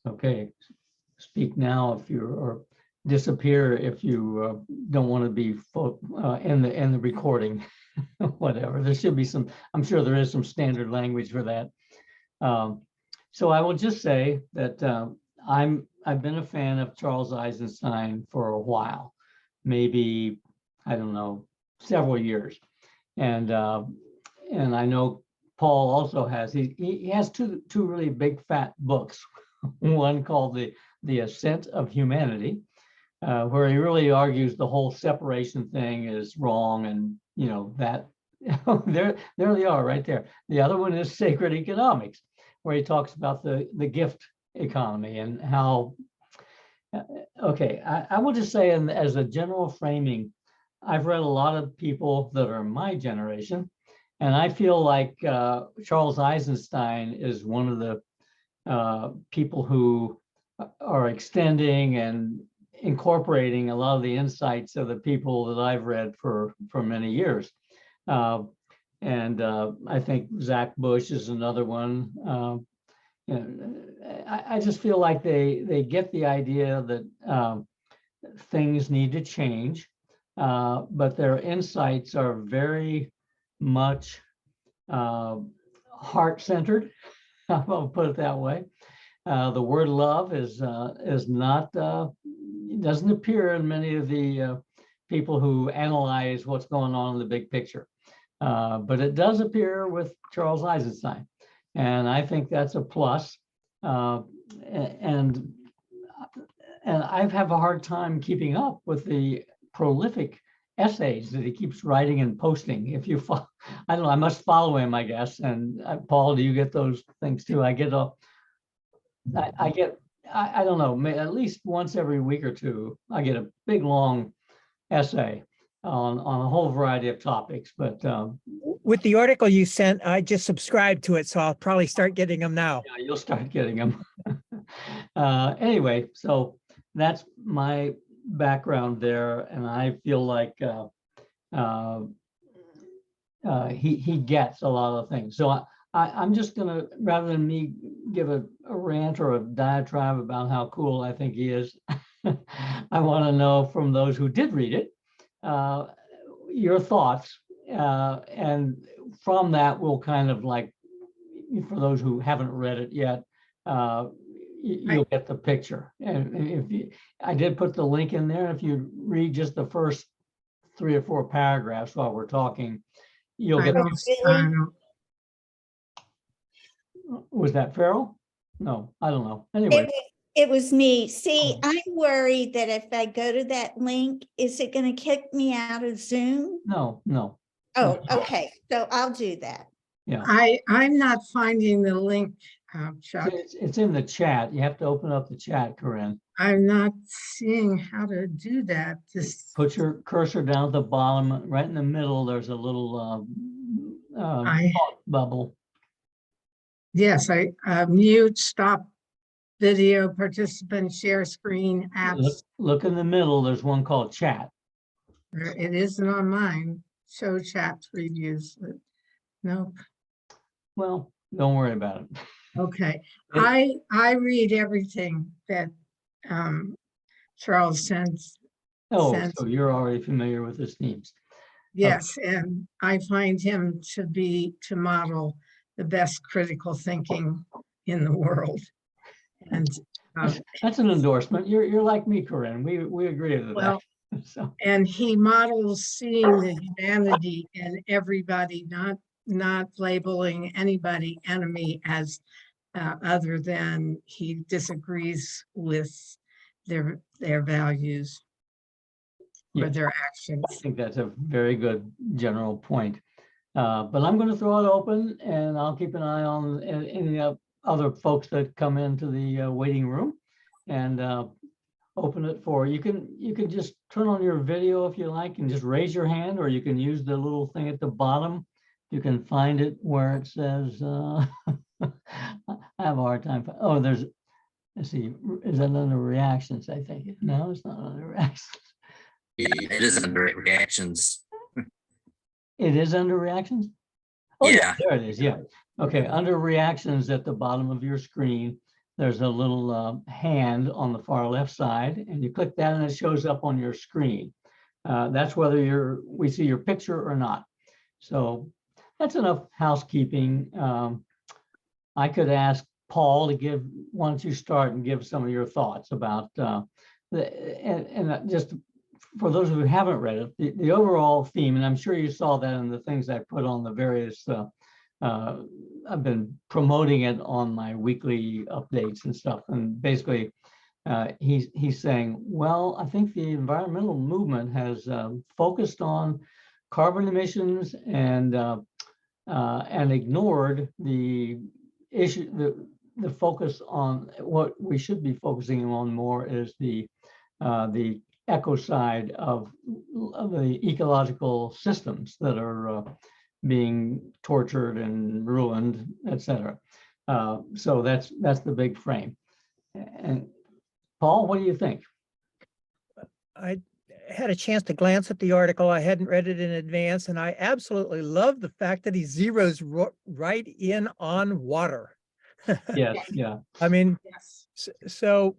Okay, speak now if you, or disappear if you don't want to be in the recording, whatever. There should be some, I'm sure there is some standard language for that. So I will just say that I've been a fan of Charles Eisenstein for a while, maybe, I don't know, several years. And I know Paul also has, he has two really big fat books. One called The Ascent of Humanity, where he really argues the whole separation thing is wrong, and you know that there they are right there. The other one is Sacred Economics, where he talks about the gift economy and how. Okay, I will just say, as a general framing, I've read a lot of people that are my generation, and I feel like Charles Eisenstein is one of the people who are extending and incorporating a lot of the insights of the people that I've read for many years. And I think Zach Bush is another one. You know, I just feel like they get the idea that things need to change, but their insights are very much heart-centered. I'll put it that way. The word love is not, it doesn't appear in many of the people who analyze what's going on in the big picture. But it does appear with Charles Eisenstein. And I think that's a plus. And I have a hard time keeping up with the prolific essays that he keeps writing and posting. If you follow, I don't know, I must follow him, I guess. And Paul, do you get those things too? I get I don't know, at least once every week or two, I get a big long essay on a whole variety of topics. But with the article you sent, I just subscribed to it, so I'll probably start getting them now. Yeah, you'll start getting them. Anyway, so that's my background there, and I feel like he gets a lot of things. So I'm just gonna, rather than me give a rant or a diatribe about how cool I think he is, I want to know from those who did read it, your thoughts, and from that we'll kind of like, for those who haven't read it yet, you'll get the picture. And if you, I did put the link in there. If you read just the first 3 or 4 paragraphs while we're talking, you'll get. Was that Farrell? No, I don't know. Anyway. It was me. See, I'm worried that if I go to that link, is it going to kick me out of Zoom? No. Oh, okay. So I'll do that. Yeah. I'm not finding the link, Chuck. It's in the chat. You have to open up the chat, Corinne. I'm not seeing how to do that. Just put your cursor down at the bottom, right in the middle. There's a little bubble. Yes, I mute, stop video, participant, share screen, apps. Look in the middle. There's one called chat. It isn't on mine. Show chat previews. Nope. Well, don't worry about it. Okay. I read everything that Charles sends. Oh, so you're already familiar with his themes. Yes, okay. And I find him to model the best critical thinking in the world. And that's an endorsement. You're like me, Corinne. We agree with that. So. And he models seeing the humanity in everybody, not labeling anybody enemy as other than he disagrees with their values or their actions. I think that's a very good general point. But I'm going to throw it open, and I'll keep an eye on any other folks that come into the waiting room, and open it for you. Can just turn on your video if you like, and just raise your hand, or you can use the little thing at the bottom. You can find it where it says. I have a hard time. Oh, let's see. Is that under reactions? I think no, it's not under reactions. It is under reactions. It is under reactions? Oh, yeah. There it is, yeah. Okay, under reactions at the bottom of your screen, there's a little hand on the far left side, and you click that and it shows up on your screen. That's whether we see your picture or not. So that's enough housekeeping. I could ask Paul to give, why don't you start and give some of your thoughts about, and just for those who haven't read it, the overall theme, and I'm sure you saw that in the things I put on the various, I've been promoting it on my weekly updates and stuff. And basically, he's saying, well, I think the environmental movement has focused on carbon emissions and ignored the issue, the focus on what we should be focusing on more is the eco side of the ecological systems that are being tortured and ruined, etc. So that's the big frame. And Paul, what do you think? I had a chance to glance at the article. I hadn't read it in advance, and I absolutely love the fact that he zeroes right in on water. Yes, yeah. I mean, Yes. so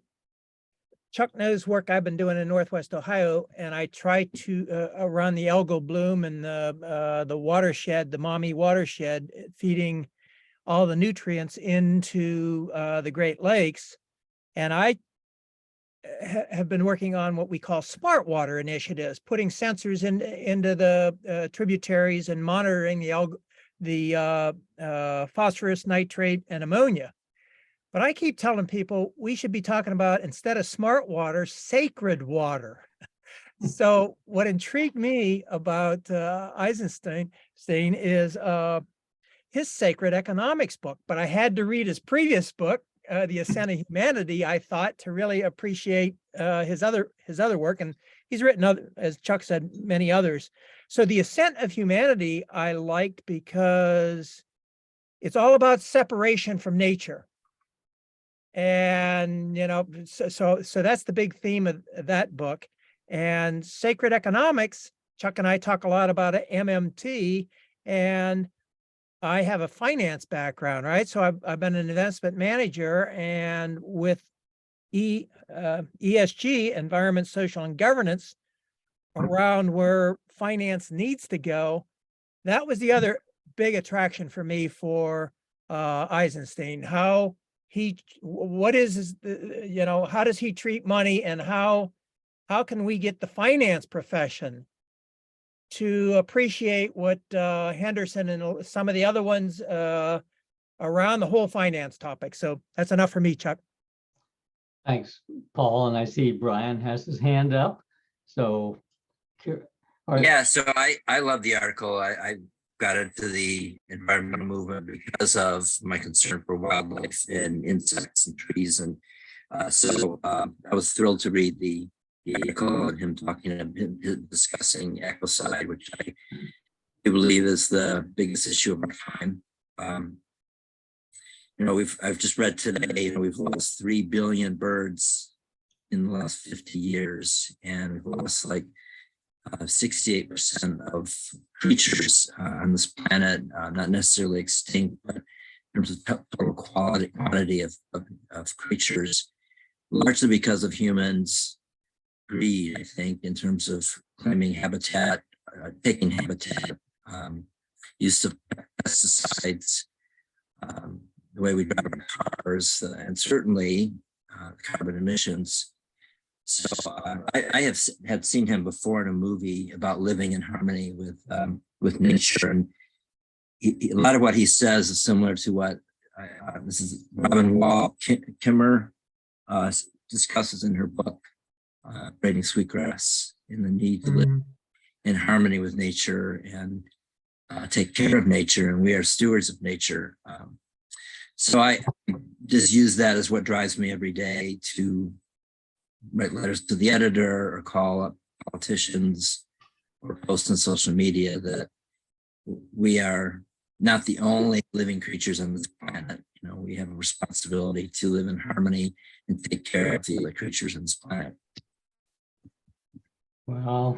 Chuck knows work I've been doing in Northwest Ohio, and I try to around the algal bloom and the watershed, the Maumee watershed, feeding all the nutrients into the Great Lakes. And I have been working on what we call smart water initiatives, putting sensors into the tributaries and monitoring the phosphorus, nitrate, and ammonia. But I keep telling people we should be talking about, instead of smart water, sacred water. So what intrigued me about Eisenstein is his Sacred Economics book, but I had to read his previous book, The Ascent of Humanity, I thought, to really appreciate his other work. And he's written other, as Chuck said, many others. So The Ascent of Humanity I liked because it's all about separation from nature. And, you know, so that's the big theme of that book. And Sacred Economics, Chuck and I talk a lot about it, MMT, and I have a finance background, right? So I've been an investment manager, and with ESG, environment, social, and governance, around where finance needs to go, that was the other big attraction for me for Eisenstein. How what is his, you know, how does he treat money, and how can we get the finance profession to appreciate what Henderson and some of the other ones around the whole finance topic. So that's enough for me, Chuck. Thanks, Paul. And I see Brian has his hand up. So, Yeah, so I love the article. I got into the environmental movement because of my concern for wildlife and insects and trees. And so I was thrilled to read the article and him talking and him discussing ecocide, which I believe is the biggest issue of our time. You know, I've just read today, you know, we've lost 3 billion birds in the last 50 years, and we've lost like 68% of creatures on this planet, not necessarily extinct, but in terms of total quantity of creatures, largely because of humans' greed, I think, in terms of claiming habitat, taking habitat, use of pesticides, the way we drive our cars, and certainly carbon emissions. So I had seen him before in a movie about living in harmony with nature, and a lot of what he says is similar to what this is Robin Wall Kimmer discusses in her book, Braiding Sweetgrass, in the need to live in harmony with nature and take care of nature, and we are stewards of nature. So I just use that as what drives me every day to write letters to the editor or call up politicians or post on social media that we are not the only living creatures on this planet. You know, we have a responsibility to live in harmony and take care of the other creatures on this planet. well,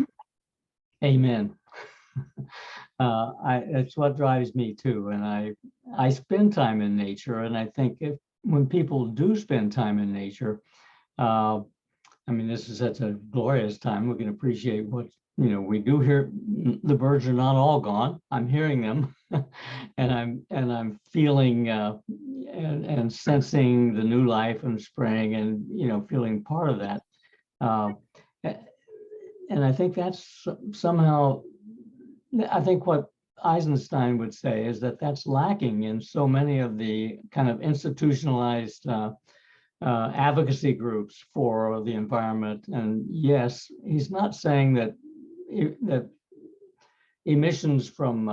amen. It's what drives me too. And I spend time in nature, and I think when people do spend time in nature, I mean, this is such a glorious time. We can appreciate what, we do hear. The birds are not all gone. I'm hearing them and I'm feeling and sensing the new life and spring and, feeling part of that. And I think that's somehow, I think what Eisenstein would say is that that's lacking in so many of the kind of institutionalized advocacy groups for the environment. And yes, he's not saying that emissions from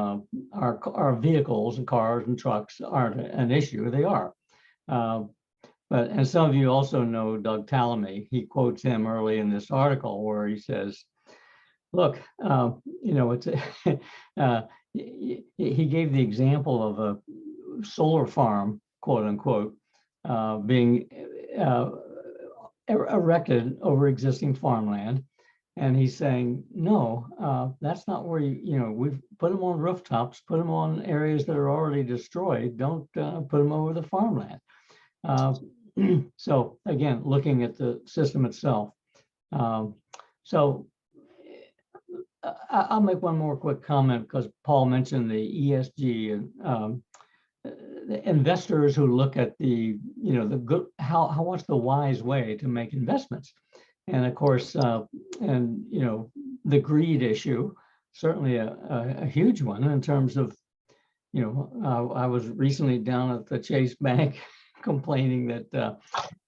our vehicles and cars and trucks aren't an issue. They are. And some of you also know Doug Tallamy. He quotes him early in this article where he says, look, it's he gave the example of a solar farm, quote unquote, being erected over existing farmland. And he's saying, no, that's not where we've put them on rooftops, put them on areas that are already destroyed. Don't put them over the farmland. So again, looking at the system itself. So I'll make one more quick comment because Paul mentioned the ESG and the investors who look at the the good, what's the wise way to make investments. And of course, the greed issue, certainly a huge one in terms of, I was recently down at the Chase Bank complaining that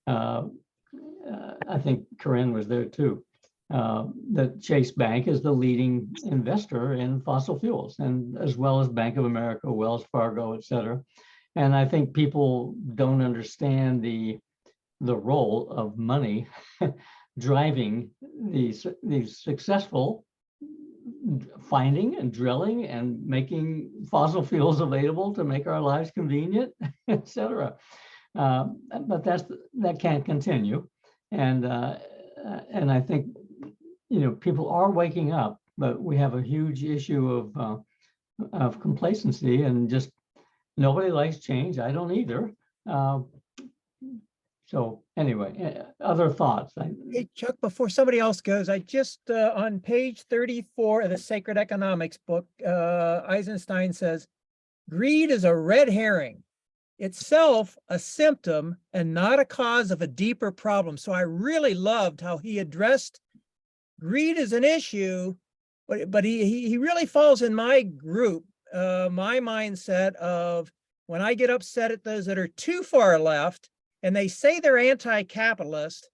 I think Corinne was there too, that Chase Bank is the leading investor in fossil fuels, and as well as Bank of America, Wells Fargo, et cetera. And I think people don't understand the role of money driving these successful finding and drilling and making fossil fuels available to make our lives convenient, et cetera. But that can't continue. And I think, people are waking up, but we have a huge issue of complacency, and just nobody likes change. I don't either. So anyway, other thoughts? Hey, Chuck, before somebody else goes, I just, on page 34 of the Sacred Economics book, Eisenstein says, greed is a red herring, itself a symptom and not a cause of a deeper problem. So I really loved how he addressed greed as an issue, but he really falls in my group, my mindset of when I get upset at those that are too far left, and they say they're anti-capitalist,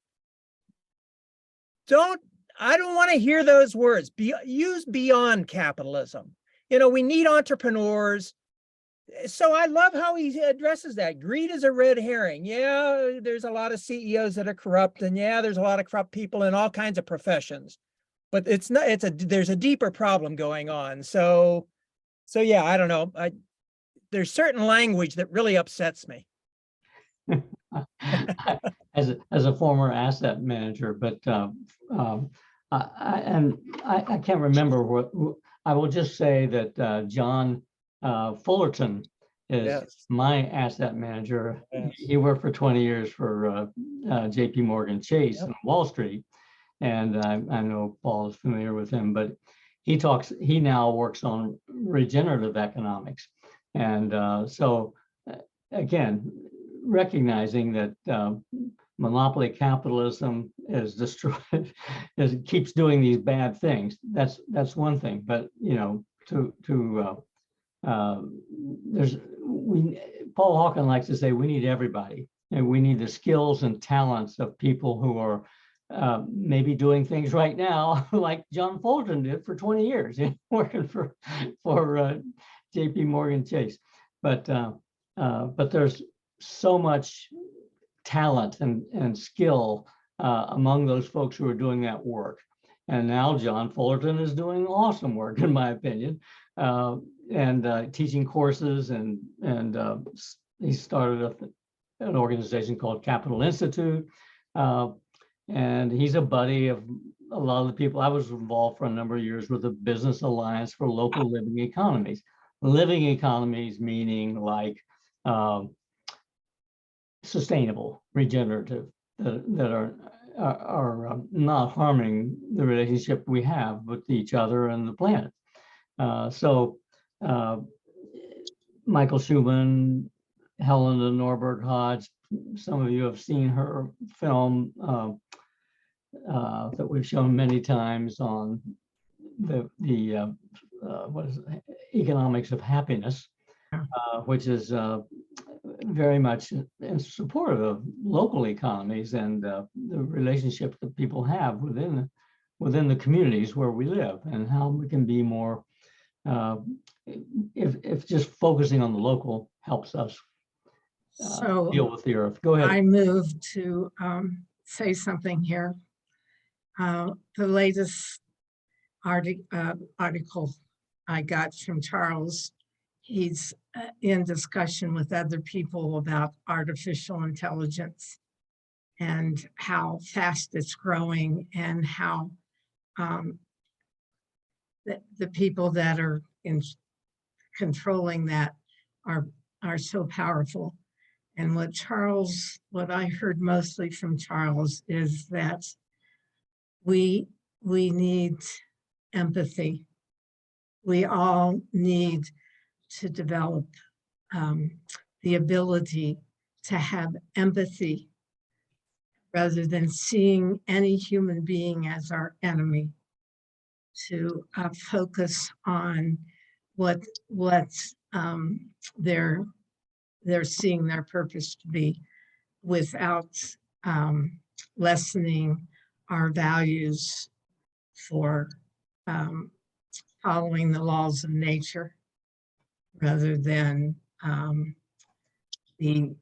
I don't want to hear those words. Use beyond capitalism. We need entrepreneurs. So I love how he addresses that. Greed is a red herring. Yeah, there's a lot of CEOs that are corrupt, and yeah, there's a lot of corrupt people in all kinds of professions. But it's not. There's a deeper problem going on. So yeah, I don't know. There's certain language that really upsets me. as a former asset manager, but I can't remember what. I will just say that John Fullerton is Yes. my asset manager. Yes. He worked for 20 years for JP Morgan Chase Yep. and Wall Street, and I know Paul is familiar with him, but he now works on regenerative economics, and so again, recognizing that monopoly capitalism is destroyed, it keeps doing these bad things. That's one thing, but Paul Hawken likes to say we need everybody, and we need the skills and talents of people who are maybe doing things right now, like John Fulton did for 20 years, working for JP Morgan Chase. But there's so much talent and skill among those folks who are doing that work. And now John Fullerton is doing awesome work, in my opinion, and teaching courses, and he started an organization called Capital Institute, and he's a buddy of a lot of the people. I was involved for a number of years with the Business Alliance for Local Living Economies. Living economies meaning like sustainable, regenerative, that are not harming the relationship we have with each other and the planet. So Michael Schumann, Helena Norberg Hodge, some of you have seen her film that we've shown many times on the what is it? Economics of Happiness, which is very much in support of local economies and the relationship that people have within the communities where we live, and how we can be more, if just focusing on the local helps us So deal with the earth. Go ahead. I move to say something here. The latest article I got from Charles, he's in discussion with other people about artificial intelligence and how fast it's growing, and how the people that are in controlling that are so powerful. And what I heard mostly from Charles is that we need empathy. We all need to develop the ability to have empathy rather than seeing any human being as our enemy, to focus on what they're seeing their purpose to be, without lessening our values for following the laws of nature, rather than the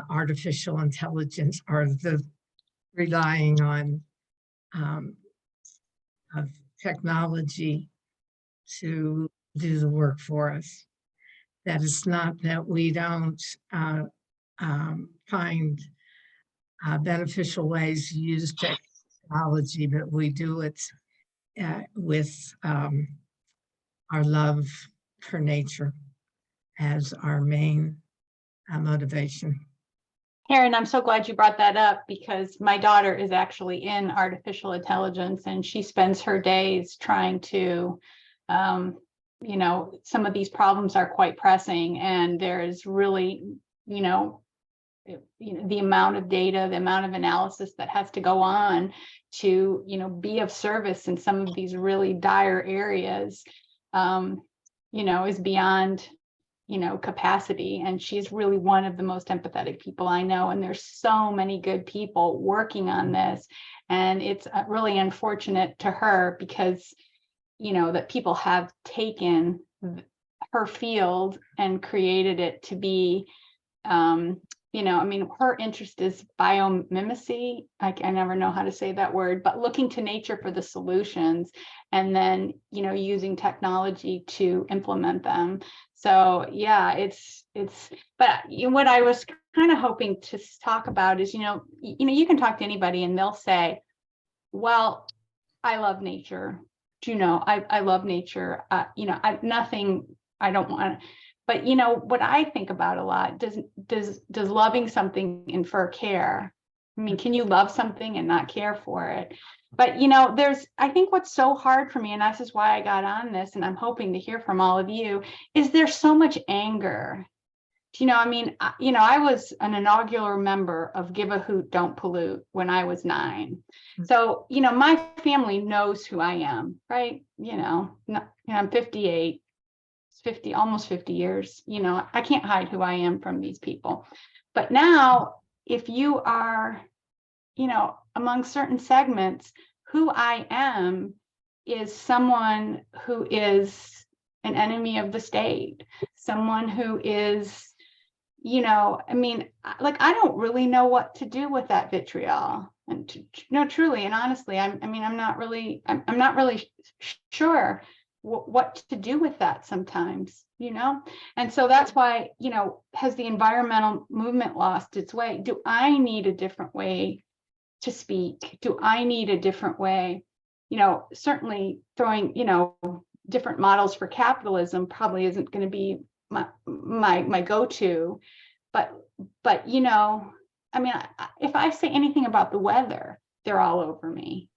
artificial intelligence, or the relying on of technology to do the work for us. That is not that we don't find beneficial ways to use technology, but we do it with our love for nature as our main motivation. Karen, I'm so glad you brought that up, because my daughter is actually in artificial intelligence, and she spends her days trying to, some of these problems are quite pressing, and there's really, the amount of data, the amount of analysis that has to go on to, be of service in some of these really dire areas, is beyond capacity. And she's really one of the most empathetic people I know. And there's so many good people working on this. And it's really unfortunate to her, because, that people have taken her field and created it to be, her interest is biomimicry. I never know how to say that word, but looking to nature for the solutions, and then, using technology to implement them. So yeah, but what I was kind of hoping to talk about is, you can talk to anybody and they'll say, well, I love nature. I love nature. I don't want to. But what I think about a lot, does loving something infer care? I mean, can you love something and not care for it? But I think what's so hard for me, and this is why I got on this, and I'm hoping to hear from all of you, is there's so much anger. I was an inaugural member of Give a Hoot, Don't Pollute when I was 9. So, my family knows who I am, right? I'm 58. 50, almost 50 years, I can't hide who I am from these people. But now, if you are, among certain segments, who I am is someone who is an enemy of the state, someone who is, I don't really know what to do with that vitriol. And truly and honestly, I'm not really sure what to do with that sometimes, and so that's why, has the environmental movement lost its way? Do I need a different way to speak? Do I need a different way? Certainly throwing, different models for capitalism probably isn't going to be my go-to, but I mean, if I say anything about the weather, they're all over me.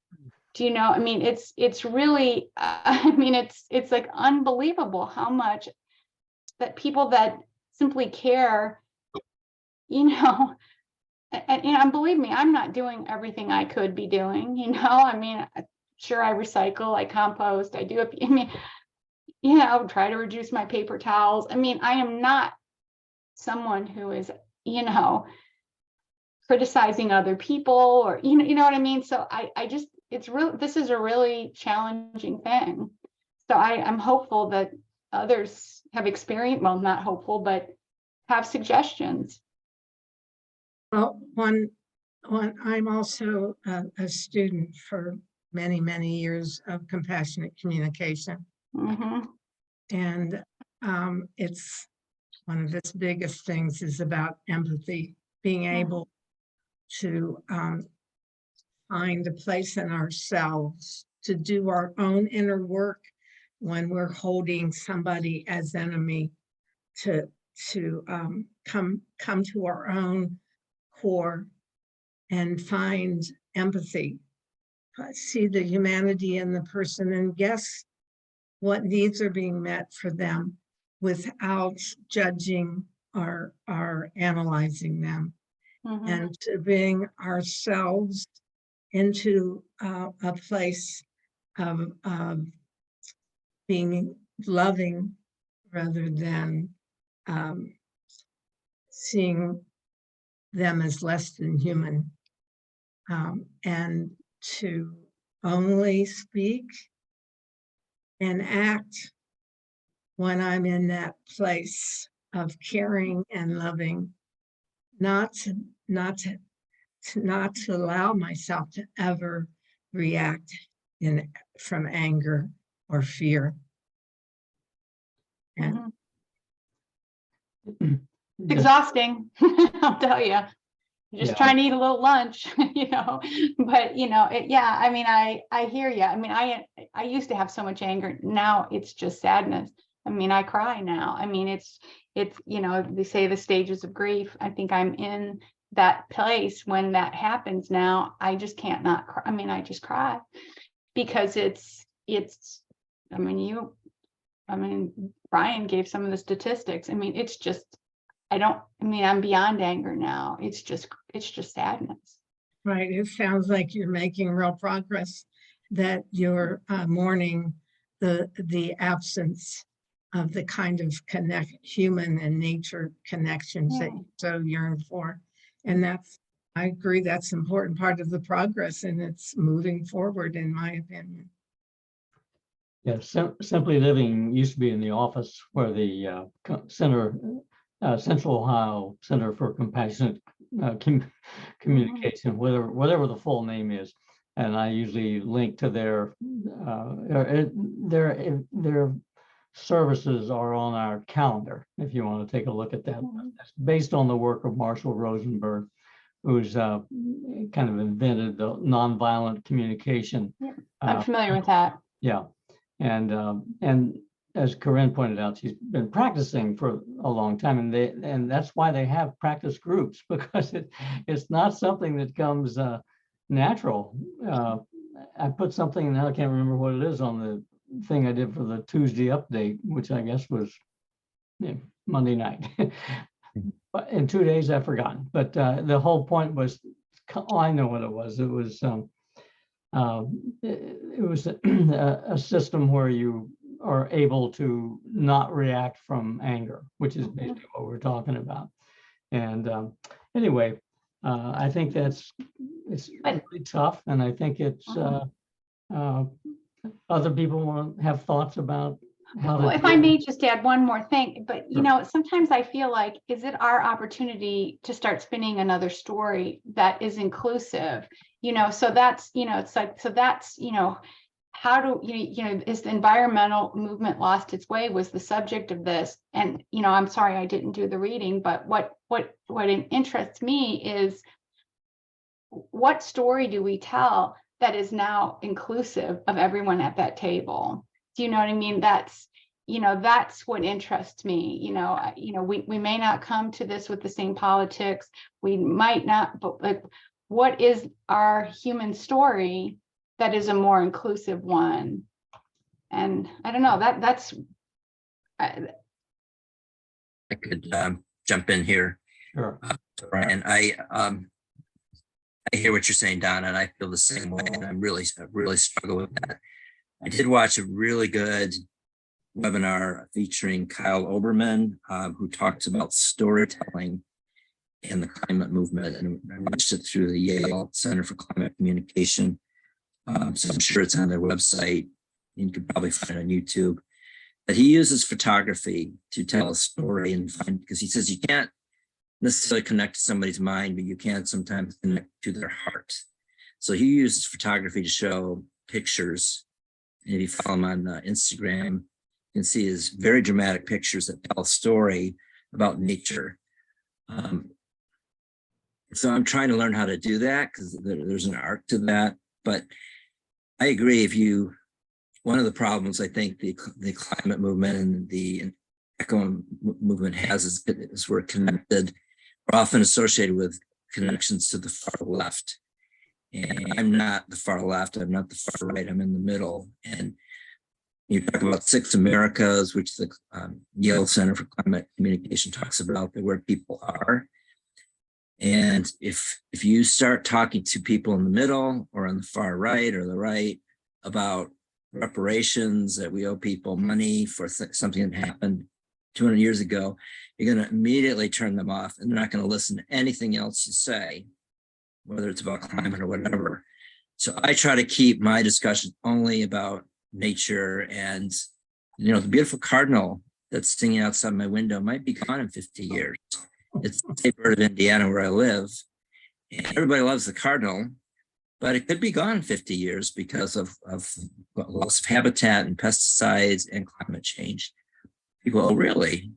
Do you know? I mean, it's really, I mean, it's like unbelievable how much that people that simply care, you know, and believe me, I'm not doing everything I could be doing, you know, I mean, sure, I recycle, I compost, I do, I mean, you know, try to reduce my paper towels. I mean, I am not someone who is, you know, criticizing other people or, you know what I mean? So I just, it's real, this is a really challenging thing. So I'm hopeful that others have experienced, well, not hopeful, but have suggestions. Well, I'm also a student for many, many years of compassionate communication. Mhm. And it's one of its biggest things is about empathy, being able to find a place in ourselves to do our own inner work when we're holding somebody as enemy, to come to our own core and find empathy, see the humanity in the person, and guess what needs are being met for them without judging or analyzing them, Mhm. and to bring ourselves into a place of being loving rather than seeing them as less than human, and to only speak and act when I'm in that place of caring and loving, not to allow myself to ever react from anger or fear. And Mhm. Just- Exhausting, I'll tell you. Just Yeah. trying to eat a little lunch, you know, but you know, yeah, I mean, I hear you. I mean, I used to have so much anger. Now it's just sadness. I mean, I cry now. I mean, it's, you know, they say the stages of grief. I think I'm in that place when that happens now. I just can't not cry. I mean, I just cry because it's, I mean, Brian gave some of the statistics. I mean, it's just, I'm beyond anger now. It's just sadness. right, it sounds like you're making real progress, that you're mourning the absence of the kind of human and nature connections that Yeah. you so yearn for. And I agree, that's an important part of the progress, and it's moving forward, in my opinion. Yeah, Simply Living used to be in the office where the Central Ohio Center for Compassionate Communication, whatever the full name is. And I usually link to their services are on our calendar, if you want to take a look at that. That's based on the work of Marshall Rosenberg, who's kind of invented the nonviolent communication. Yeah, I'm familiar with that. Yeah. And as Corinne pointed out, she's been practicing for a long time, and that's why they have practice groups, because it's not something that comes natural. I put something, now I can't remember what it is, on the thing I did for the Tuesday update, which I guess was Monday night. But in 2 days I've forgotten. But the whole point was, I know what it was. It was a system where you are able to not react from anger, which is basically what we're talking about. And anyway, I think it's really tough, and I think it's other people want to have thoughts about how to. Well, if I may just add one more thing, but you Sure. know, sometimes I feel like, is it our opportunity to start spinning another story that is inclusive? You know, so that's, you know, it's like, so that's, you know, how do you know, is the environmental movement lost its way was the subject of this. And, you know, I'm sorry I didn't do the reading, but what interests me is, what story do we tell that is now inclusive of everyone at that table? Do you know what I mean? That's, you know, that's what interests me. We may not come to this with the same politics. We might not, but like, what is our human story that is a more inclusive one? And I don't know, that's I could jump in here, Sure. Brian. I hear what you're saying, Donna, and I feel the same way. And I really struggle with that. I did watch a really good webinar featuring Kyle Oberman, who talks about storytelling in the climate movement. And I watched it through the Yale Center for Climate Communication. So I'm sure it's on their website. You could probably find it on YouTube. But he uses photography to tell a story and find, because he says you can't necessarily connect to somebody's mind, but you can sometimes connect to their heart. So he uses photography to show pictures. And if you follow him on Instagram, you can see his very dramatic pictures that tell a story about nature. So I'm trying to learn how to do that, because there's an art to that. But I agree, one of the problems I think the climate movement and the eco movement has is we're connected, we're often associated with connections to the far left. And I'm not the far left, I'm not the far right, I'm in the middle. And you talk about 6 Americas, which the Yale Center for Climate Communication talks about, where people are. And if you start talking to people in the middle or on the far right or the right about reparations, that we owe people money for something that happened 200 years ago, you're going to immediately turn them off, and they're not going to listen to anything else you say, whether it's about climate or whatever. So I try to keep my discussion only about nature. And, the beautiful cardinal that's singing outside my window might be gone in 50 years. It's the state bird of Indiana where I live, and everybody loves the cardinal, but it could be gone in 50 years because of loss of habitat and pesticides and climate change. People, oh, really?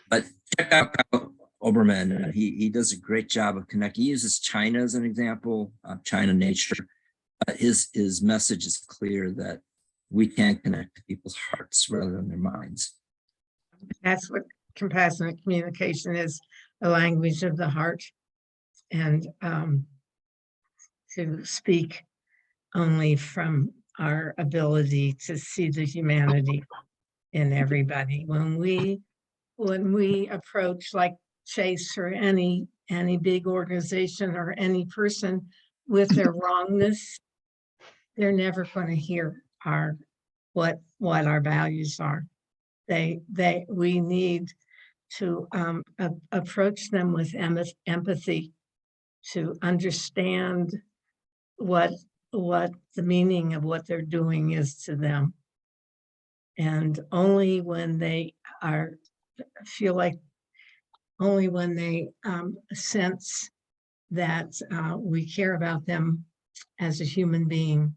But check out Kyle Oberman. He does a great job of connecting. He uses China as an example, China nature. But his message is clear that we can connect to people's hearts rather than their minds. That's what compassionate communication is, the language of the heart. And to speak only from our ability to see the humanity in everybody. When we approach, like Chase or any big organization or any person with their wrongness, they're never going to hear what our values are. We need to approach them with empathy, to understand what the meaning of what they're doing is to them. And only when they sense that we care about them as a human being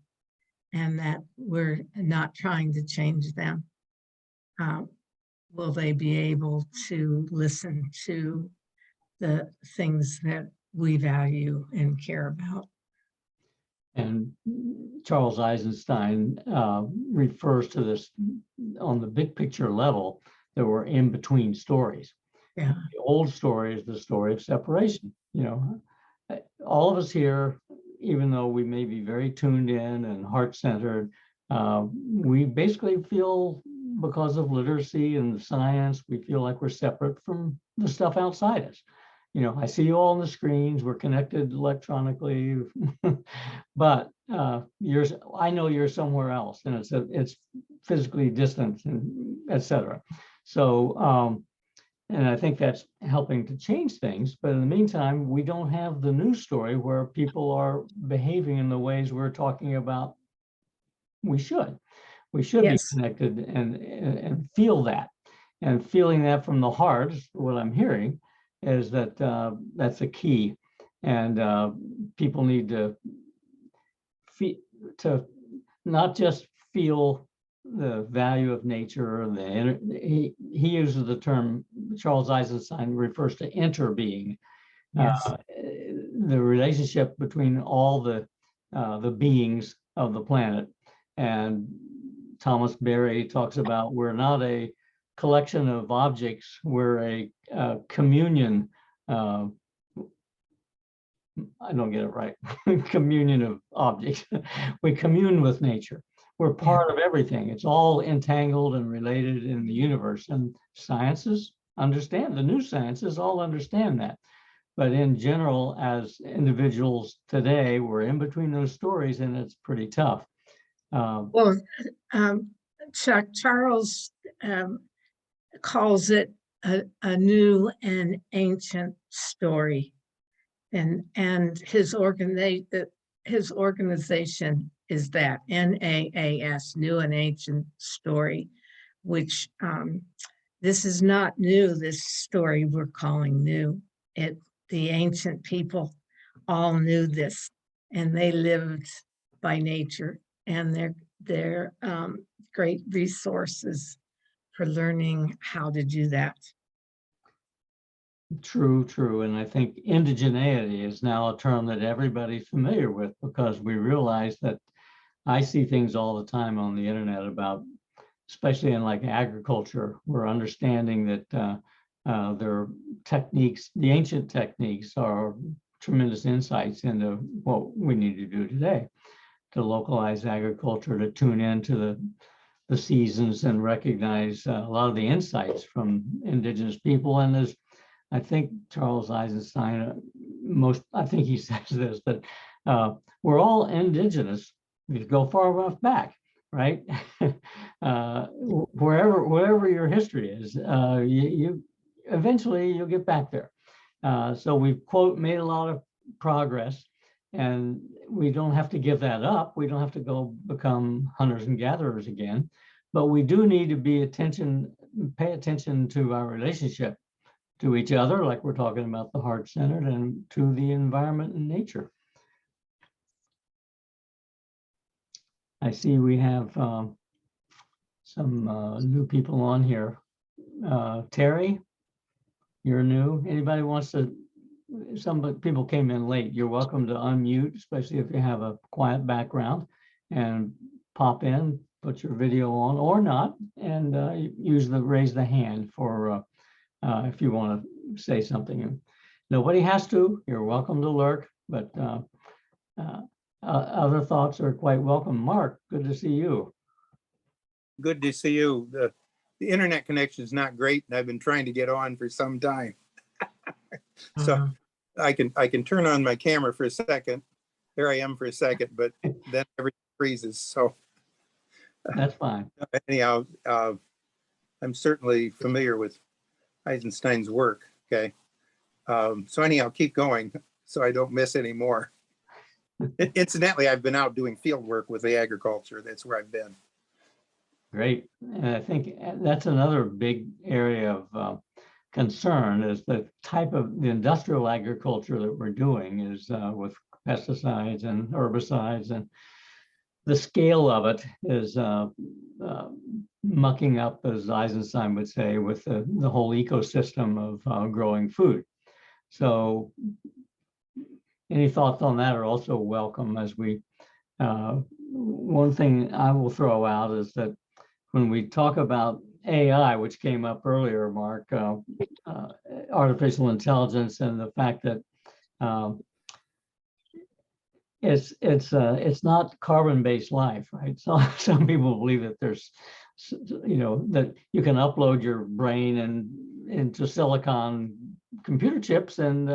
and that we're not trying to change them, will they be able to listen to the things that we value and care about. And Charles Eisenstein refers to this on the big picture level. There were in between stories. Yeah. The old story is the story of separation. All of us here, even though we may be very tuned in and heart-centered, we basically feel, because of literacy and science, we feel like we're separate from the stuff outside us. I see you all on the screens, we're connected electronically, but I know you're somewhere else, and it's physically distant, and et cetera. So, and I think that's helping to change things. But in the meantime, we don't have the news story where people are behaving in the ways we're talking about. We should Yes. be connected and feel that, and feeling that from the heart. What I'm hearing is that that's a key, and people need to not just feel the value of nature, or he uses the term, Charles Eisenstein refers to interbeing, Yes. the relationship between all the beings of the planet, and Thomas Berry talks about, we're not a collection of objects, we're a communion. I don't get it right. Communion of objects. We commune with nature. We're part of everything. It's all entangled and related in the universe. And sciences understand, the new sciences all understand that. But in general, as individuals today, we're in between those stories, and it's pretty tough. Well, Chuck, Charles calls it a new and ancient story. And his organization is that NAAS, New and Ancient Story, which this is not new, this story we're calling new. The ancient people all knew this, and they lived by nature, and they're great resources for learning how to do that. True. And I think indigeneity is now a term that everybody's familiar with, because we realize that I see things all the time on the internet about, especially in like agriculture, we're understanding that their techniques, the ancient techniques, are tremendous insights into what we need to do today to localize agriculture, to tune into the seasons and recognize a lot of the insights from indigenous people. And as I think Charles Eisenstein, I think he says this, that we're all indigenous. If you go far enough back, right? Wherever your history is, you eventually you'll get back there. So we've made a lot of progress, and we don't have to give that up. We don't have to go become hunters and gatherers again, but we do need to pay attention to our relationship to each other, like we're talking about the heart-centered, and to the environment and nature. I see we have some new people on here. Terry, you're new. Anybody wants to, some people came in late. You're welcome to unmute, especially if you have a quiet background, and pop in, put your video on or not, and raise the hand for if you want to say something. Nobody has to. You're welcome to lurk, but other thoughts are quite welcome. Mark, good to see you. Good to see you. The internet connection is not great, and I've been trying to get on for some time. So I can turn on my camera for a second. There I am for a second, but then everything freezes. So That's fine. anyhow, I'm certainly familiar with Eisenstein's work. Okay. So anyhow, keep going so I don't miss any more. Incidentally, I've been out doing field work with the agriculture. That's where I've been. Great. And I think that's another big area of concern, is the type of the industrial agriculture that we're doing is with pesticides and herbicides, and the scale of it is mucking up, as Eisenstein would say, with the whole ecosystem of growing food. So any thoughts on that are also welcome. As we, one thing I will throw out is that when we talk about AI, which came up earlier, Mark, artificial intelligence, and the fact that it's not carbon-based life, right? So some people believe that there's, that you can upload your brain into silicon computer chips, and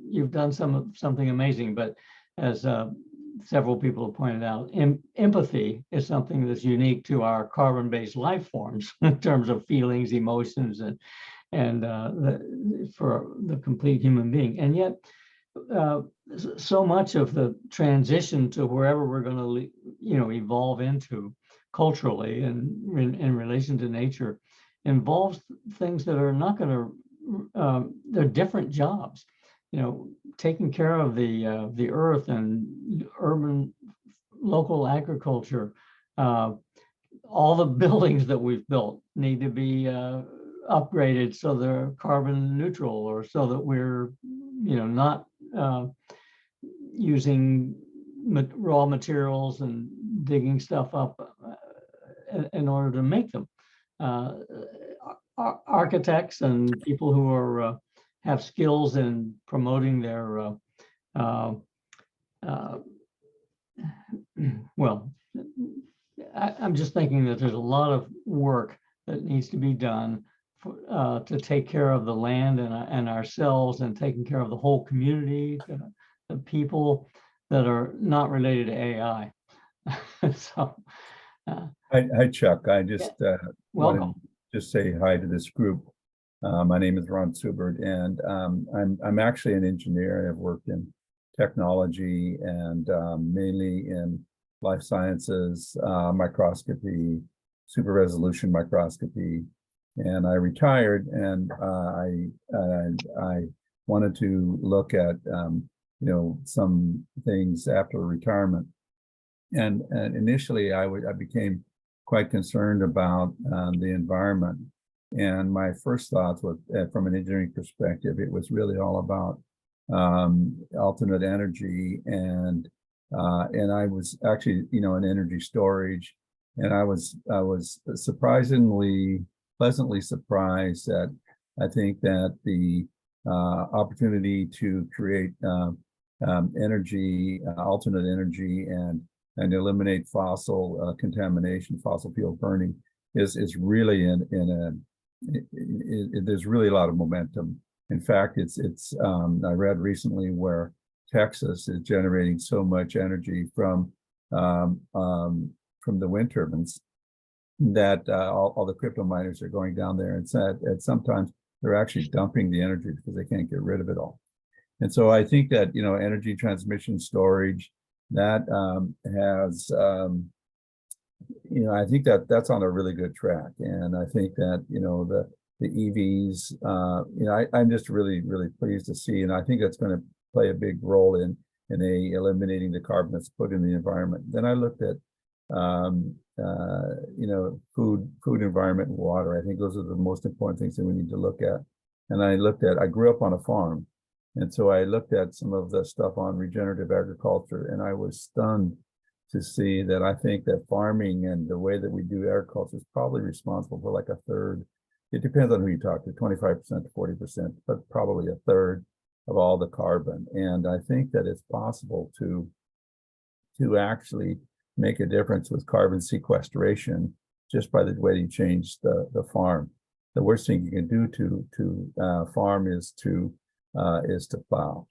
you've done something amazing. But as several people have pointed out, empathy is something that's unique to our carbon-based life forms in terms of feelings, emotions, and for the complete human being. And yet, so much of the transition to wherever we're going to, evolve into culturally and in relation to nature involves things that are not going to, they're different jobs. Taking care of the earth and urban local agriculture, all the buildings that we've built need to be upgraded so they're carbon neutral, or so that we're, not using raw materials and digging stuff up in order to make them. Architects and people who are have skills in promoting their well, I'm just thinking that there's a lot of work that needs to be done to take care of the land and ourselves, and taking care of the whole community, the people that are not related to AI. So, Hi, Chuck. I just wanted welcome. to just say hi to this group. My name is Ron Subert, and I'm actually an engineer. I've worked in technology and mainly in life sciences, microscopy, super resolution microscopy. And I retired, and I wanted to look at some things after retirement. And initially, I became quite concerned about the environment. And my first thoughts was, from an engineering perspective, it was really all about alternate energy, and I was actually, in energy storage, and I was pleasantly surprised that I think that the opportunity to create energy, alternate energy, and eliminate fossil contamination, fossil fuel burning is really there's really a lot of momentum. In fact, I read recently where Texas is generating so much energy from the wind turbines that all the crypto miners are going down there, and said that sometimes they're actually dumping the energy because they can't get rid of it all. And so I think that energy transmission storage, that has I think that that's on a really good track. And I think that the EVs, I'm just really pleased to see, and I think that's going to play a big role in eliminating the carbon that's put in the environment. Then I looked at food, environment, and water. I think those are the most important things that we need to look at. And I grew up on a farm, and so I looked at some of the stuff on regenerative agriculture, and I was stunned to see that I think that farming and the way that we do agriculture is probably responsible for like a third. It depends on who you talk to, 25% to 40%, but probably a third of all the carbon. And I think that it's possible to actually make a difference with carbon sequestration just by the way you change the farm. The worst thing you can do to farm is to plow.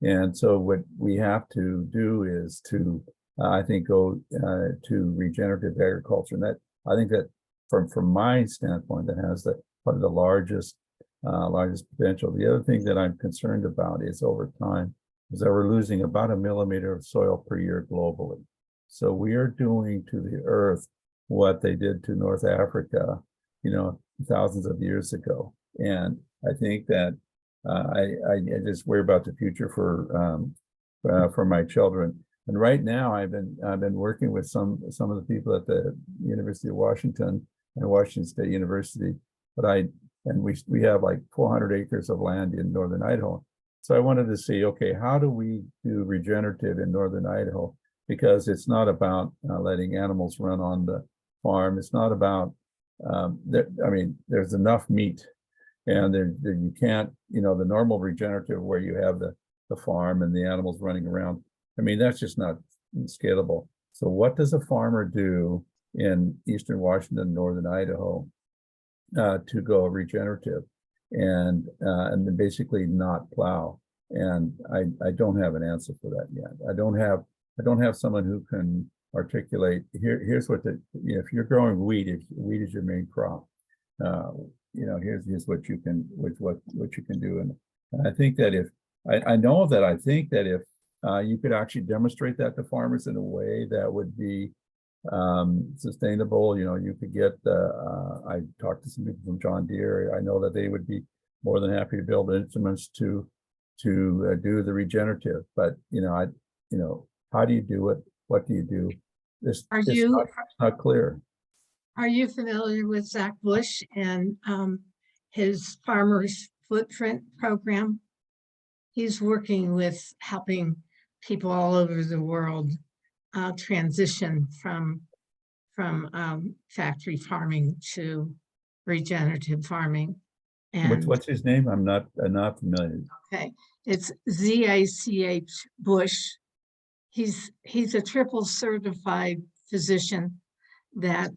And so what we have to do is to I think go to regenerative agriculture, and that I think that from my standpoint, that has probably the largest potential. The other thing that I'm concerned about is over time is that we're losing about 1 millimeter of soil per year globally. So we are doing to the earth what they did to North Africa, thousands of years ago. And I think that I just worry about the future for my children. And right now, I've been working with some of the people at the University of Washington and Washington State University. But we have like 400 acres of land in northern Idaho. So I wanted to see, okay, how do we do regenerative in northern Idaho? Because it's not about letting animals run on the farm. It's not about there's enough meat, and you can't, the normal regenerative where you have the farm and the animals running around. That's just not scalable. So what does a farmer do in eastern Washington, northern Idaho, to go regenerative and then basically not plow? And I don't have an answer for that yet. I don't have someone who can articulate here's what if you're growing wheat, if wheat is your main crop, here's what you can do. And I think that I think that if you could actually demonstrate that to farmers in a way that would be sustainable. You could get I talked to some people from John Deere. I know that they would be more than happy to build instruments to do the regenerative. But how do you do it? What do you do? It's not clear. Are you familiar with Zach Bush and his Farmers Footprint program? He's working with helping people all over the world transition from from factory farming to regenerative farming. What's his name? I'm not familiar. Okay, it's ZACH Bush. He's a triple certified physician that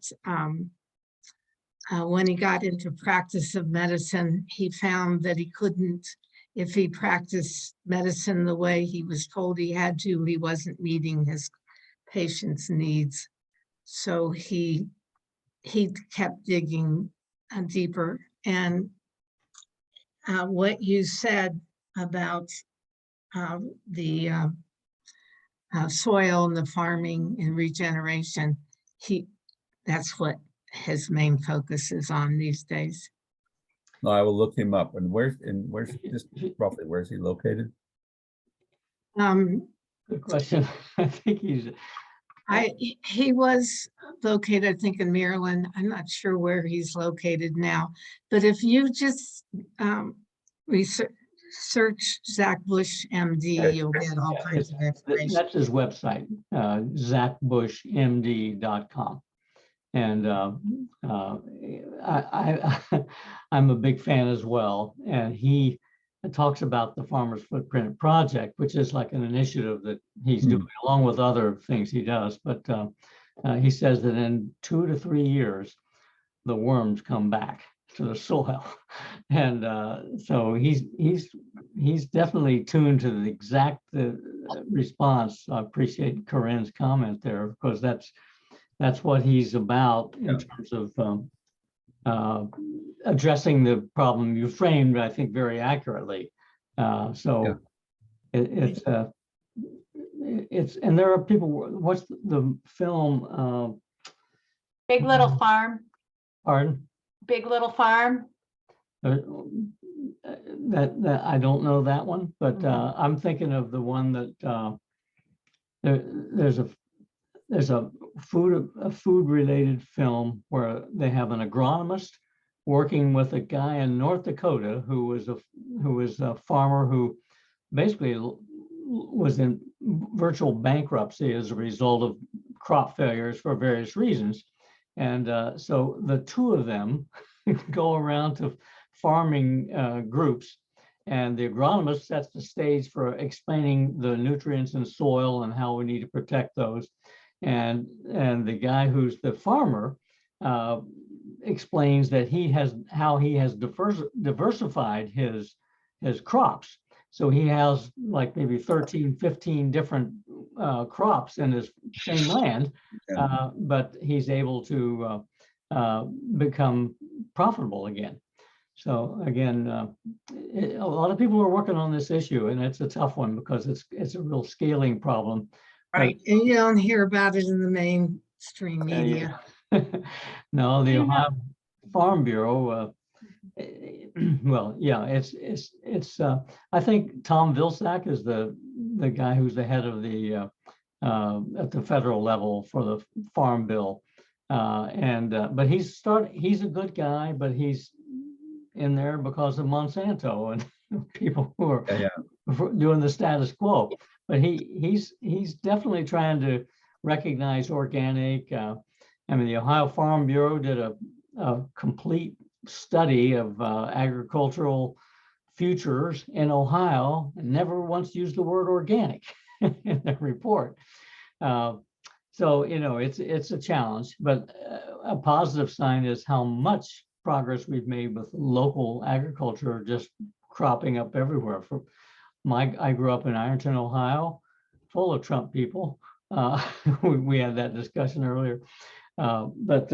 when he got into practice of medicine, he found that he couldn't, if he practiced medicine the way he was told he had to, he wasn't meeting his patients' needs. So he kept digging deeper. And what you said about the soil and the farming and regeneration, that's what his main focus is on these days. No, I will look him up. And where's just roughly where's he located? Good question. I think He was located, I think, in Maryland. I'm not sure where he's located now, but if you just search Zach Bush, MD, you'll get all kinds of information. that's his website, zachbushmd.com. And I'm a big fan as well. And he talks about the Farmers Footprint Project, which is like an initiative that he's doing along with other things he does. But he says that in 2 to 3 years, the worms come back to the soil. And so he's definitely tuned to the exact response. I appreciate Corinne's comment there, because that's what he's about in terms of addressing the problem you framed, I think, very accurately. It's and there are people. What's the film? Big Little Farm. Pardon? Big Little Farm. That I don't know that one, but I'm thinking of the one that there's a food related film where they have an agronomist working with a guy in North Dakota who was a farmer who basically was in virtual bankruptcy as a result of crop failures for various reasons. And so the two of them go around to farming groups, and the agronomist sets the stage for explaining the nutrients in soil and how we need to protect those. And the guy who's the farmer explains that how he has diversified his crops. So he has like maybe 13, 15 different crops in his same land, but he's able to become profitable again. So again, a lot of people are working on this issue, and it's a tough one because it's a real scaling problem. Right, and you don't hear about it in the mainstream media. No, the Ohio Farm Bureau. Well, yeah, it's. I think Tom Vilsack is the guy who's the head of the at the federal level for the Farm Bill, but he's a good guy, but he's in there because of Monsanto and people who are doing the status quo. But he's definitely trying to recognize organic. I mean, the Ohio Farm Bureau did a complete study of agricultural futures in Ohio and never once used the word organic in their report. So, it's a challenge, but a positive sign is how much progress we've made with local agriculture just cropping up everywhere. I grew up in Ironton, Ohio, full of Trump people. We had that discussion earlier, but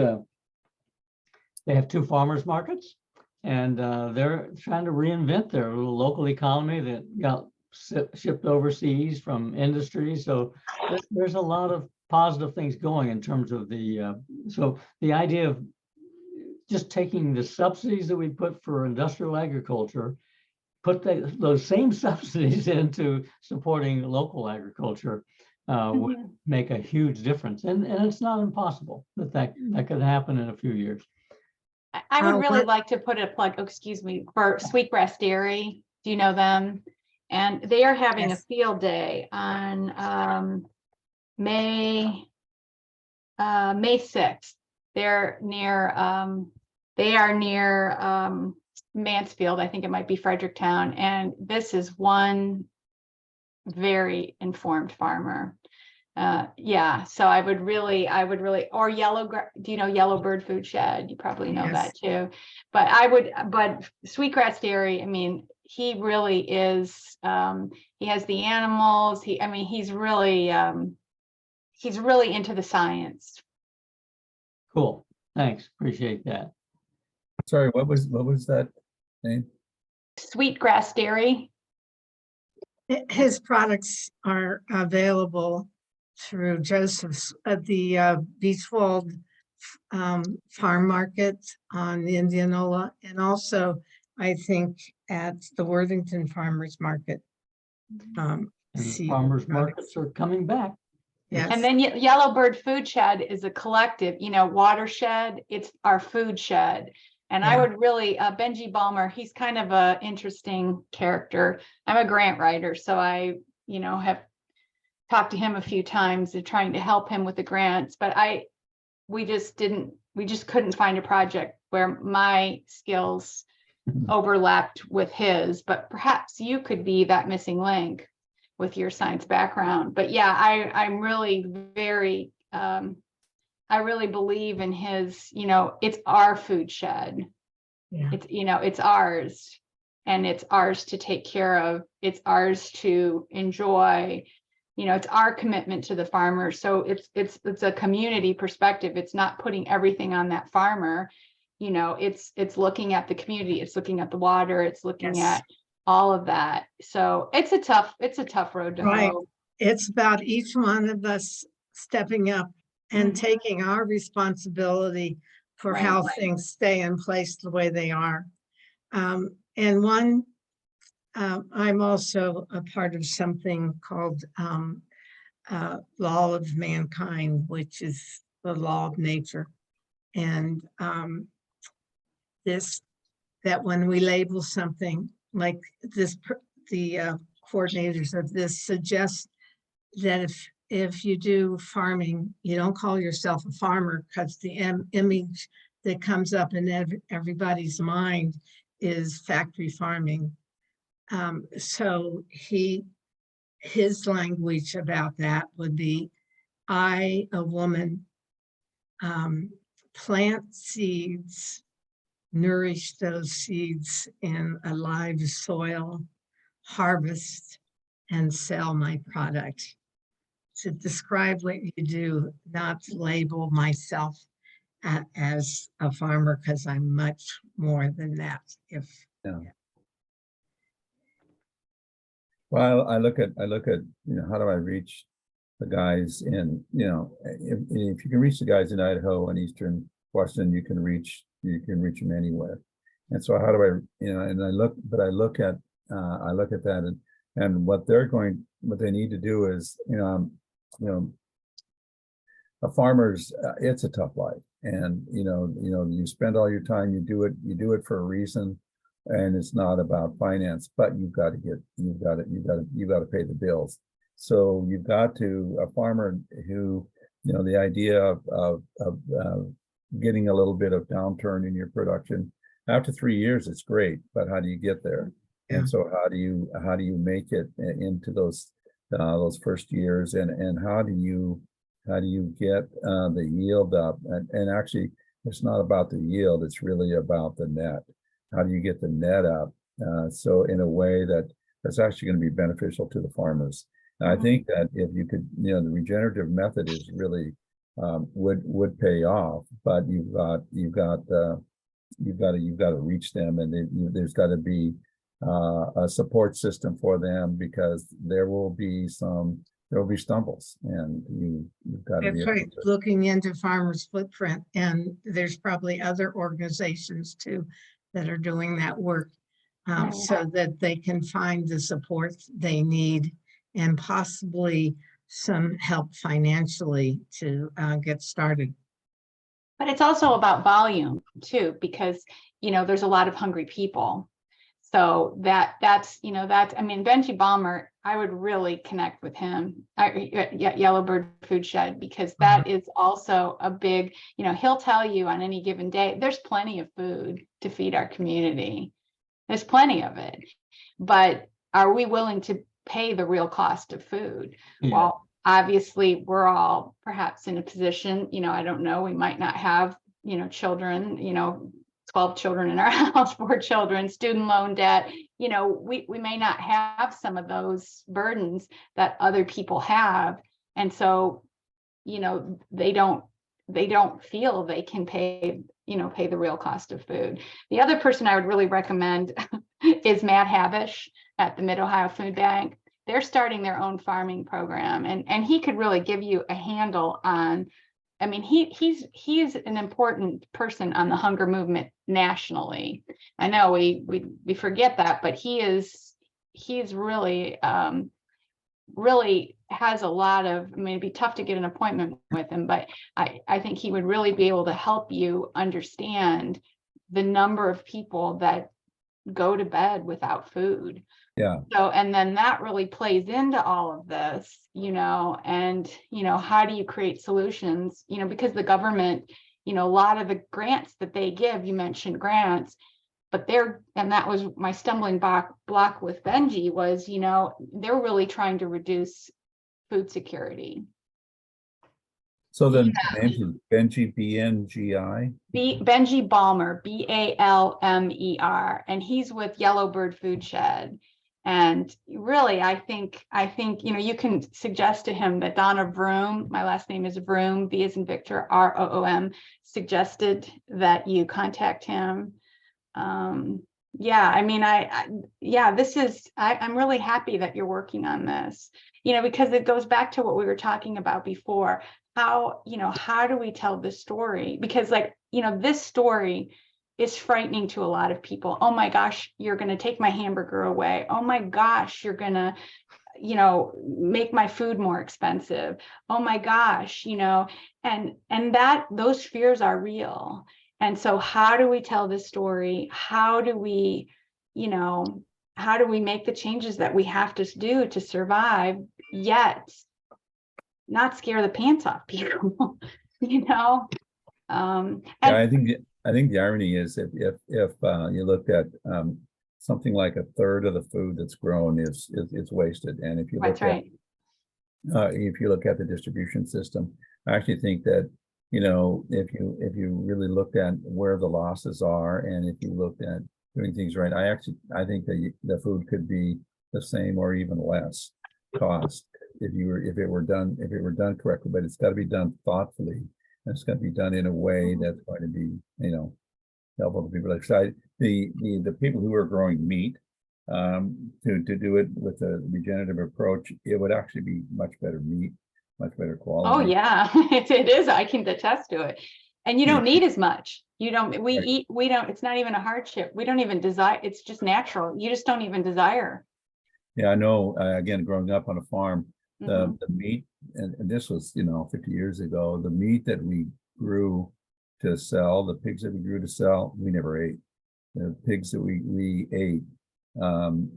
they have 2 farmers markets, and they're trying to reinvent their little local economy that got shipped overseas from industry. So there's a lot of positive things going in terms of so the idea of just taking the subsidies that we put for industrial agriculture, put those same subsidies into supporting local agriculture would make a huge difference. And it's not impossible that could happen in a few years. I would really like to put a plug, for Sweetgrass Dairy. Do you know them? And they are having a field day on May May 6th. They're near, they are near Mansfield. I think it might be Fredericktown. And this is one very informed farmer. Yeah, so I would really, or do you know Yellow Bird Food Shed? You probably know that too. But but Sweetgrass Dairy, I mean, he really is, he has the animals. He's really into the science. Cool. Thanks. Appreciate that. Sorry, what was that name? Sweetgrass Dairy. His products are available through Joseph's at the Beachwold Farm Market on the Indianola, and also I think at the Worthington Farmers Market. And the see farmers products. markets are coming back. Yes. And then Yellow Bird Food Shed is a collective, Watershed, it's our food shed. And I Yeah. would really, Benji Balmer, he's kind of a interesting character. I'm a grant writer, so I, have talked to him a few times and trying to help him with the grants, but we just couldn't find a project where my skills overlapped with his, but perhaps you could be that missing link with your science background. But yeah, I'm really very, I really believe in his, it's our food shed. Yeah. It's ours, and it's ours to take care of. It's ours to enjoy. It's our commitment to the farmers. So it's a community perspective. It's not putting everything on that farmer. It's looking at the community. It's looking at the water. It's looking Yes. at all of that. So it's a tough road to Right. hoe. It's about each one of us stepping up and Mhm. taking our responsibility for Right. how things stay in place the way they are. And I'm also a part of something called Law of Mankind, which is the law of nature. And that when we label something like this, the coordinators of this suggest that if you do farming, you don't call yourself a farmer, because the image that comes up in everybody's mind is factory farming. So his language about that would be, I, a woman, plant seeds, nourish those seeds in a live soil, harvest, and sell my product. To describe what you do, not label myself as a farmer, because I'm much more than that. Well, I look at, how do I reach the guys in, if you can reach the guys in Idaho and Eastern Washington, you can reach them anywhere. And so how do I, and I look at that and what they need to do is, a farmer's, it's a tough life. And, you spend all your time, you do it for a reason. And it's not about finance, but you've got to pay the bills. So you've got to, a farmer who, the idea of getting a little bit of downturn in your production, after 3 years, it's great, but how do you get there? Yeah. And so how do you make it into those first years, and how do you get the yield up? And actually, it's not about the yield, it's really about the net. How do you get the net up? So in a way that's actually going to be beneficial to the farmers. And I think that if you could, the regenerative method is really would pay off, but you've got to reach them, and there's got to be a support system for them, because there will be stumbles, and you've got to be That's able right. to. Looking into Farmers Footprint, and there's probably other organizations too that are doing that work, so that they can find the support they need, and possibly some help financially to get started. But it's also about volume too, because, there's a lot of hungry people. So that's Benji Balmer, would really connect with him, Yellowbird Food Shed, because that is also a big, he'll tell you on any given day, there's plenty of food to feed our community. There's plenty of it, but are we willing to pay the real cost of food? Yeah. Well, obviously we're all perhaps in a position, I don't know, we might not have, children, 12 children in our house, 4 children, student loan debt, we may not have some of those burdens that other people have. And so, they don't feel they can pay the real cost of food. The other person I would really recommend is Matt Havish at the Mid-Ohio Food Bank. They're starting their own farming program, and he could really give you a handle on, he's an important person on the hunger movement nationally. I know we forget that, but he's really really has a lot of, it'd be tough to get an appointment with him, but I think he would really be able to help you understand the number of people that go to bed without food. Yeah. So, and then that really plays into all of this, and, how do you create solutions, because the government, a lot of the grants that they give, you mentioned grants, but and that was my stumbling block with Benji was, they're really trying to reduce food security. So then names is Benji, BNGI? Benji Balmer, Balmer, and he's with Yellowbird Food Shed. And really, I think, you can suggest to him that Donna Vroom, my last name is Vroom, V as in Victor, ROOM, suggested that you contact him. I'm really happy that you're working on this, because it goes back to what we were talking about before. How do we tell this story? Because this story is frightening to a lot of people. Oh my gosh, you're going to take my hamburger away. Oh my gosh, you're going to, make my food more expensive. Oh my gosh, and that those fears are real. And so how do we tell this story? How do we make the changes that we have to do to survive, yet not scare the pants off people? I think the irony is if you look at something like a third of the food that's grown is wasted, and if you look if you look at the distribution system, I actually think that if you really looked at where the losses are, and if you looked at doing things right, I think that the food could be the same or even less cost if it were done correctly. But it's got to be done thoughtfully. It's going to be done in a way that's going to be, helpful to people. Like the people who are growing meat, to do it with a regenerative approach, it would actually be much better meat, much better quality. Oh yeah, it is. I can attest to it. And you don't need as much. It's not even a hardship. We don't even desire, it's just natural. You just don't even desire. Yeah, I know, again, growing up on a farm, the meat, and this was 50 years ago, the meat that we grew to sell, the pigs that we grew to sell, we never ate. The pigs that we ate,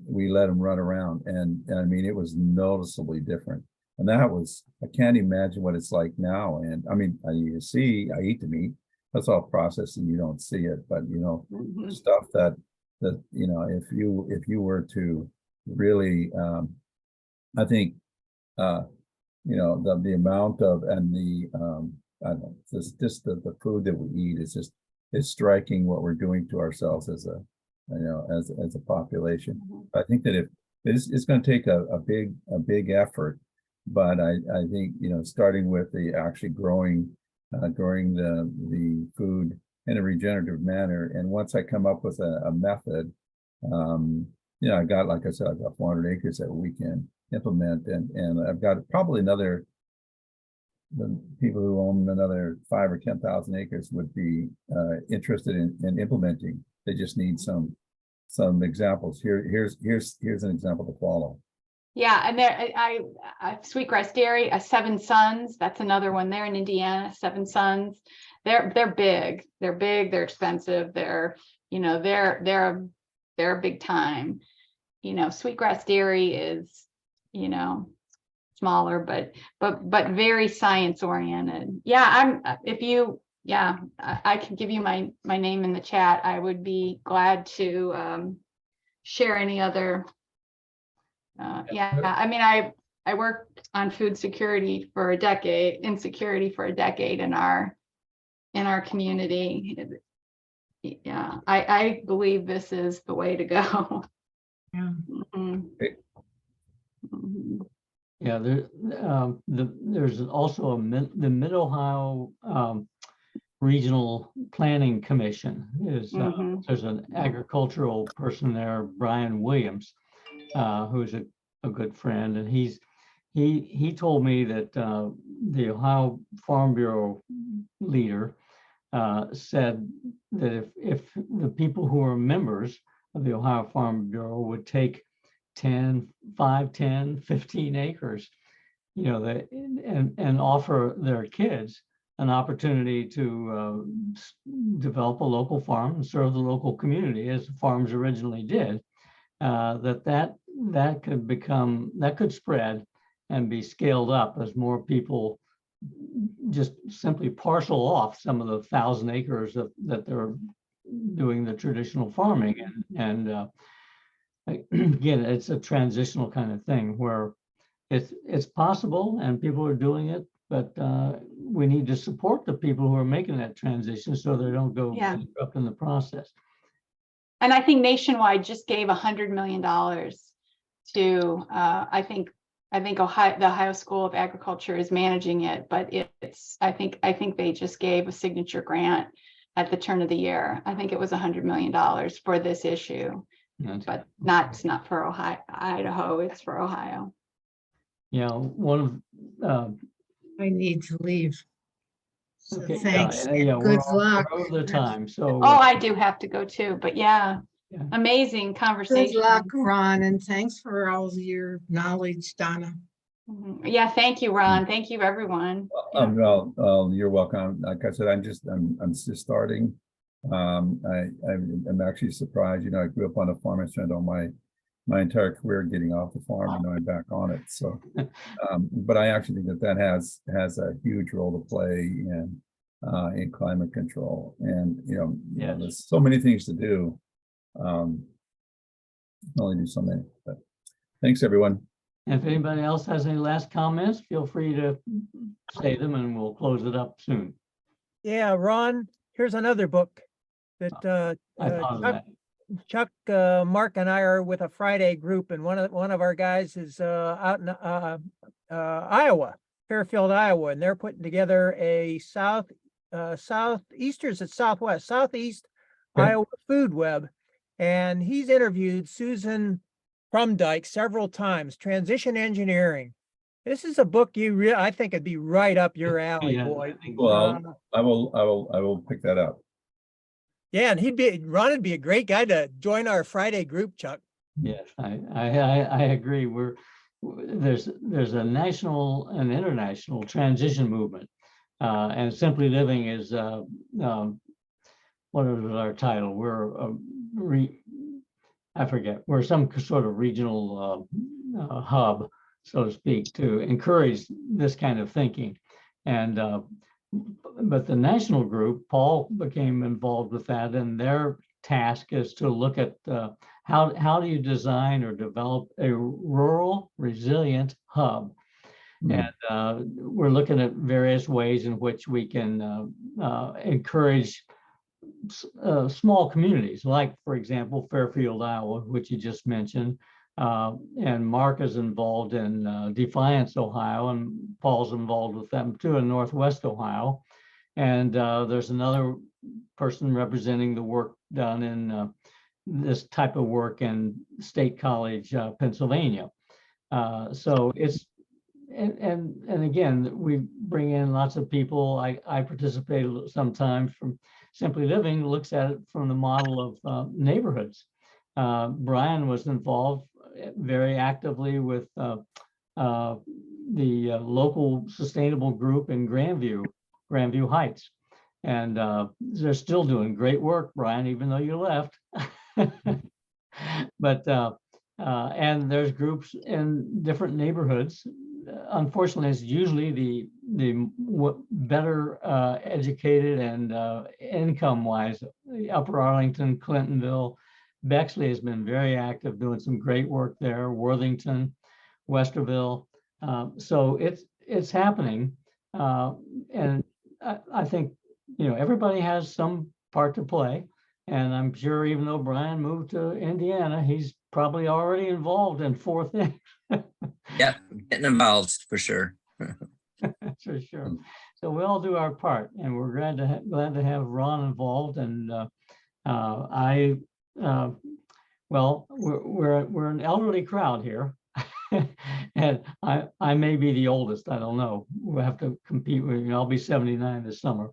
we let them run around, and it was noticeably different. And that was, I can't imagine what it's like now. And I eat the meat, that's all processed and you don't see it, but stuff that if you were to really, I think the amount of, and I don't know, just the food that we eat is striking what we're doing to ourselves as a population. I think that if it's going to take a big effort, but I think starting with the actually growing the food in a regenerative manner, and once I come up with a method, I got, like I said, I've got 400 acres that we can implement, and I've got probably the people who own another 5,000 or 10,000 acres would be interested in implementing. They just need some examples. Here's an example to follow. Yeah, and I Sweetgrass Dairy, 7 Sons. That's another one. They're in Indiana. 7 Sons. They're big. They're big. They're expensive. They're they're big time. Sweetgrass Dairy is you know, smaller, but very science oriented. Yeah, if you, yeah, I can give you my name in the chat. I would be glad to share any other. Yeah, I mean, I worked on food security for a decade, insecurity for a decade in our community. Yeah, I believe this is the way to go. Yeah. Mhm. Mhm. Yeah, there's also the Mid-Ohio Regional Planning Commission is, Mhm. there's an agricultural person there, Brian Williams, who's a good friend, and he told me that the Ohio Farm Bureau leader said that if the people who are members of the Ohio Farm Bureau would take 5, 10, 15 acres, you know, and offer their kids an opportunity to develop a local farm and serve the local community as the farms originally did, that could spread and be scaled up as more people just simply parcel off some of the 1,000 acres that they're doing the traditional farming in. And again, it's a transitional kind of thing where it's possible and people are doing it, but we need to support the people who are making that transition so they don't go Yeah. bankrupt in the process. And I think Nationwide just gave $100 million to, I think Ohio, the Ohio School of Agriculture is managing it, but I think they just gave a signature grant at the turn of the year. I think it was $100 million for this issue, but it's not for Ohio, Idaho, it's for Ohio. You know, one of I need to leave. So okay, thanks. yeah, and Good luck. we're over the time. So Oh, I do have to go too, but yeah, Yeah. amazing Good conversation. luck, Ron, and thanks for all your knowledge, Donna. Mhm. Yeah, thank you, Ron. Thank you, everyone. Yeah. Well, you're welcome. Like I said, I'm just starting. I'm actually surprised. You know, I grew up on a farm. I spent all my entire career getting off the farm, and now I'm back on it. So, but I actually think that has a huge role to play in climate control. And you know, Yes. there's so many things to do. Only do so many. But thanks, everyone. if anybody else has any last comments, feel free to say them and we'll close it up soon. Yeah, Ron, here's another book that I thought of Chuck, Mark and I are with a Friday group, and one of our guys is out in Iowa, Fairfield, Iowa, and they're putting together a southeast Okay. Iowa food web. And he's interviewed Susan Crumdyke several times, Transition Engineering. This is a book I think it'd be right up your alley, Yeah, boy. I think- Well, I will pick that up. Yeah, and Ron would be a great guy to join our Friday group, Chuck. Yes, I agree. There's a national and international transition movement, and Simply Living is what is our title? We're I forget. We're some sort of regional hub, so to speak, to encourage this kind of thinking. And but the national group, Paul became involved with that, and their task is to look at how do you design or develop a rural resilient hub. And we're looking at various ways in which we can encourage small communities, like, for example, Fairfield, Iowa, which you just mentioned. And Mark is involved in Defiance, Ohio, and Paul's involved with them too in Northwest Ohio. And there's another person representing the work done in this type of work in State College, Pennsylvania. So it's, and again, we bring in lots of people. I participate sometimes from Simply Living, looks at it from the model of neighborhoods. Brian was involved very actively with the local sustainable group in Grandview Heights. And they're still doing great work, Brian, even though you left. But And there's groups in different neighborhoods. Unfortunately, it's usually the better educated and income-wise. Upper Arlington, Clintonville, Bexley has been very active, doing some great work there. Worthington, Westerville. So it's happening. And I think, everybody has some part to play. And I'm sure even though Brian moved to Indiana, he's probably already involved in 4 things. Yeah, getting involved for sure. For sure. So we all do our part, and we're glad to have Ron involved. And well, we're an elderly crowd here. And I may be the oldest, I don't know. We'll have to compete with, I'll be 79 this summer.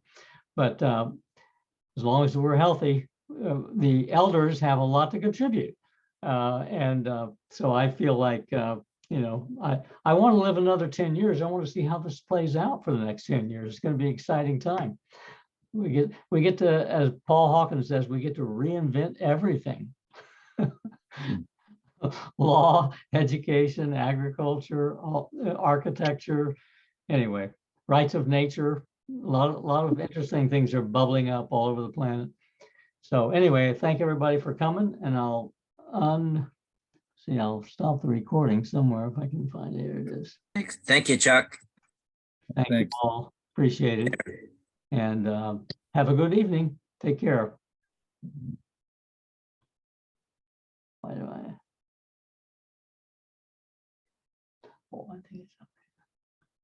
But as long as we're healthy, the elders have a lot to contribute. So I feel like, I want to live another 10 years. I want to see how this plays out for the next 10 years. It's going to be an exciting time. We get to, as Paul Hawkins says, we get to reinvent everything. Law, education, agriculture, architecture, anyway, rights of nature. A lot of interesting things are bubbling up all over the planet. So anyway, thank everybody for coming, and I'll stop the recording somewhere if I can find it. Here it is. Thank you, Chuck. Thank you, Thanks. Paul. Appreciate it. And have a good evening. Take care. Why do I? Oh, I think it's.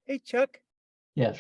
Hey, Chuck, Yes.